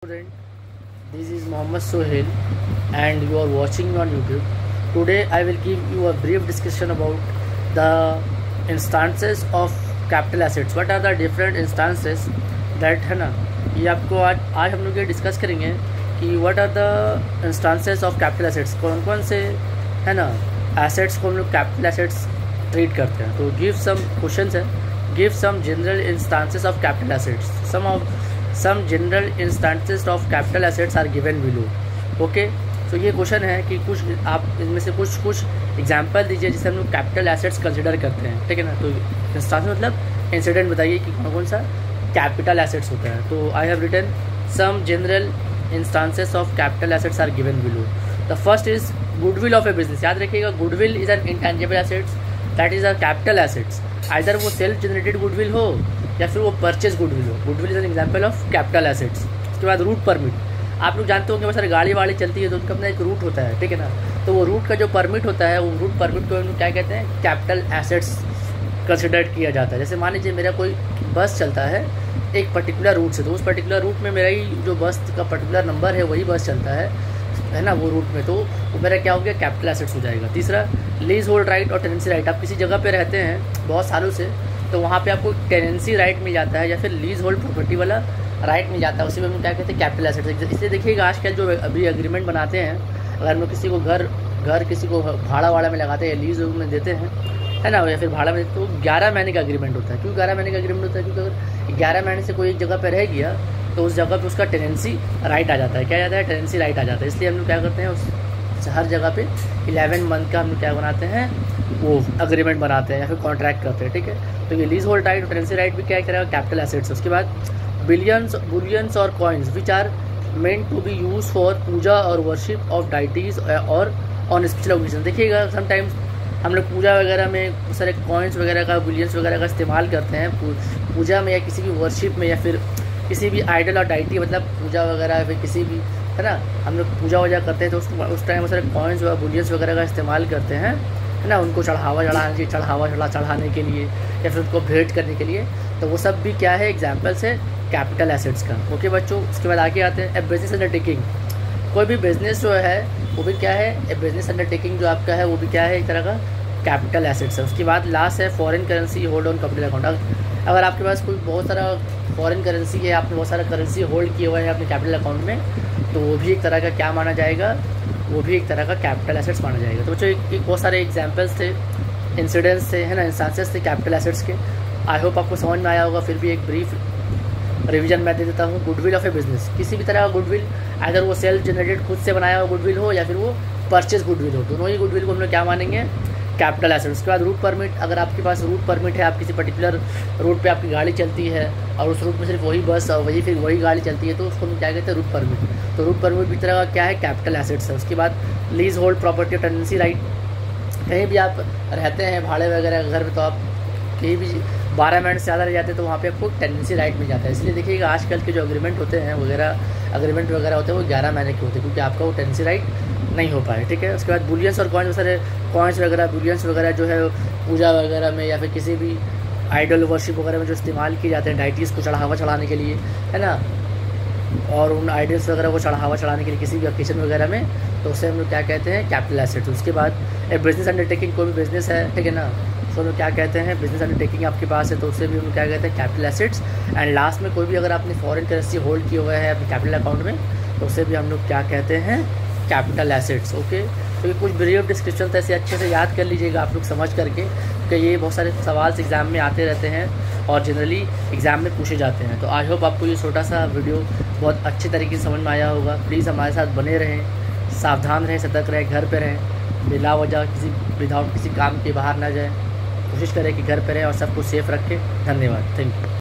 Student, this is Mohammed Sohail and you are watching me on YouTube. Today I will give you a brief discussion about the instances of capital assets. What are the different instances that है ना, ये आपको आज हम लोग ये discuss करेंगे कि what are the instances of capital assets, कौन कौन से है ना assets को हम लोग capital assets ट्रीट करते हैं. तो give some questions है, give some general instances of capital assets. Some general instances of capital assets are given below. Okay, तो ये क्वेश्चन है कि कुछ आप इनमें से कुछ एग्जांपल दीजिए जिसे हम लोग कैपिटल एसेट्स कंसिडर करते हैं. ठीक है ना. तो इंस्टांस मतलब इंसिडेंट बताइए कि कौन कौन सा कैपिटल एसेट्स होता है. तो I have written some general instances of capital assets are given below. The first is goodwill of a business. याद रखिएगा, goodwill is an intangible assets that is a capital assets. Either वो self generated goodwill हो या फिर वो purchase goodwill हो. Goodwill is an example of capital assets. उसके बाद रूट परमिट. आप लोग जानते होंगे बहुत सारी गाड़ी वाड़ी चलती है तो उनका अपना एक रूट होता है. ठीक है ना. तो वो रूट का जो परमिट होता है, वो रूट परमिट को क्या कहते हैं, कैपिटल एसेट्स कंसिडर किया जाता है. जैसे मान लीजिए मेरा कोई बस चलता है एक पर्टिकुलर रूट से, तो उस पर्टिकुलर रूट में मेरा ही जो बस का पर्टिकुलर नंबर है वही बस चलता है ना वो रूट में, तो वो मेरा क्या हो गया, कैपिटल एसेट्स हो जाएगा. तीसरा, लीज होल्ड राइट और टेनेंसी राइट. आप किसी जगह पे रहते हैं बहुत सालों से, तो वहाँ पे आपको टेनेंसी राइट मिल जाता है या फिर लीज होल्ड प्रॉपर्टी वाला राइट मिल जाता है. उसी में हम क्या कहते हैं, कैपिटल एसेट्स. इसलिए देखिएगा आजकल जो अभी एग्रीमेंट बनाते हैं, अगर हम लोग किसी को घर किसी को भाड़ा में लगाते हैं, लीज में देते हैं है ना, या फिर भाड़ा में, तो 11 महीने का एग्रीमेंट होता है. क्यों 11 महीने का एग्रीमेंट होता है? क्योंकि अगर 11 महीने से कोई एक जगह पर रह गया तो उस जगह पे उसका टेनेंसी राइट आ जाता है. क्या जाता है, टेनेंसी राइट आ जाता है. इसलिए हम लोग क्या करते हैं, उस हर जगह पे 11 मंथ का हम लोग क्या बनाते हैं, वो अग्रीमेंट बनाते हैं या फिर कॉन्ट्रैक्ट करते हैं. ठीक है. तो ये लीज होल्ड राइट और टेनेंसी राइट भी क्या करेगा, कैपिटल एसेट्स. उसके बाद बुलियंस और coins which are meant to be use for puja और वर्शिप ऑफ डाइटीज और ऑन स्पेशल ओकेजन. देखिएगा समटाइम्स हम लोग पूजा वगैरह में बहुत सारे कॉइन्स वगैरह का, बुलियंस वगैरह का इस्तेमाल करते हैं पूजा में या किसी भी वर्शिप में या फिर किसी भी आइडल और डाइटी, मतलब पूजा वगैरह या फिर किसी भी है ना, हम लोग पूजा वूजा करते हैं तो उस टाइम बहुत सारे कॉइन्स व बुलियंस वगैरह का इस्तेमाल करते हैं है ना, उनको चढ़ाने के लिए या फिर उनको भेंट करने के लिए. तो वो सब भी क्या है, एग्जाम्पल्स है कैपिटल एसेट्स का. ओके बच्चों, उसके बाद आगे आते हैं. ए बिजनेस अंडरटेकिंग. कोई भी बिजनेस जो है वो भी क्या है, ए बिजनेस अंडरटेकिंग जो आपका है वो भी क्या है, एक तरह का कैपिटल एसेट्स है. उसके बाद लास्ट है foreign currency hold on capital account. अगर आपके पास कोई बहुत सारा फॉरेन करेंसी है, आपने बहुत सारा करेंसी होल्ड किए हुए हैं अपने कैपिटल अकाउंट में, तो वो भी एक तरह का क्या माना जाएगा, वो भी एक तरह का कैपिटल एसेट्स माना जाएगा. तो बच्चों एक बहुत सारे एग्जांपल्स थे, इंसिडेंट्स थे है ना, इंस्टांसेस थे कैपिटल एसेट्स के. आई होप आपको समझ में आया होगा. फिर भी एक ब्रीफ रिवीजन मैं दे देता हूँ. Goodwill of a business. किसी भी तरह का गुडविल, अगर वो सेल्फ जनरेटेड खुद से बनाया हुआ गुडविल हो या फिर वो परचेज गुडविल हो, दोनों ही गुडविल को हम लोग क्या मानेंगे, कैपिटल एसेट. उसके बाद रूट परमिट. अगर आपके पास रूट परमिट है, आप किसी पर्टिकुलर रूट पे आपकी गाड़ी चलती है और उस रूट में सिर्फ वही बस और वही गाड़ी चलती है, तो उसको हम क्या कहते हैं, रूट परमिट. तो रूट परमिट भी तरह का क्या है, कैपिटल एसेट्स है. उसके बाद lease hold property tenancy right. कहीं भी आप रहते हैं भाड़े वगैरह घर में, तो आप कहीं भी 12 महीने से ज़्यादा रह जाते हैं तो वहाँ पे आपको टेनेंसी राइट मिल जाता है. इसलिए देखिएगा आजकल के जो अग्रीमेंट होते हैं अग्रीमेंट वगैरह होते हैं वो 11 महीने के होते हैं, क्योंकि आपका वो टेनेंसी राइट नहीं हो पाए. ठीक है. उसके बाद बुलियंस और कॉइन्स. सारे कॉइन्स वगैरह बुलियंस वगैरह जो है पूजा वगैरह में या फिर किसी भी आइडल वर्शिप वगैरह में जो इस्तेमाल किए जाते हैं डाइटीज़ को चढ़ाने के लिए है ना, और उन आइडल्स वगैरह को चढ़ाने के लिए किसी भी ओकेजन वगैरह में, तो उसे हम लोग क्या कहते हैं, कैपिटल एसेट्स. उसके बाद ए बिजनेस अंडरटेकिंग. कोई भी बिजनेस है, ठीक है ना, तो हम लोग क्या कहते हैं, बिजनेस अंडरटेकिंग आपके पास है तो उससे भी हम क्या कहते हैं, कैपिटल एसेट्स. एंड लास्ट में कोई भी अगर आपने फॉरेन करेंसी होल्ड किए हुए है अपने कैपिटल अकाउंट में, तो उससे भी हम लोग क्या कहते हैं, कैपिटल एसेट्स. ओके. तो ये कुछ ब्रीफ डिस्क्रिप्शन था, ऐसे अच्छे से याद कर लीजिएगा आप लोग समझ करके, कि ये बहुत सारे सवाल एग्ज़ाम में आते रहते हैं और जनरली एग्ज़ाम में पूछे जाते हैं. तो आई होप आपको ये छोटा सा वीडियो बहुत अच्छे तरीके से समझ में आया होगा. प्लीज़ हमारे साथ बने रहें, सावधान रहें, सतर्क रहें, घर पर रहें, बिला वजह विदाउट किसी काम के बाहर ना जाएँ. कोशिश करें कि घर पर रहें और सबको सेफ़ रखें. धन्यवाद. Thank you.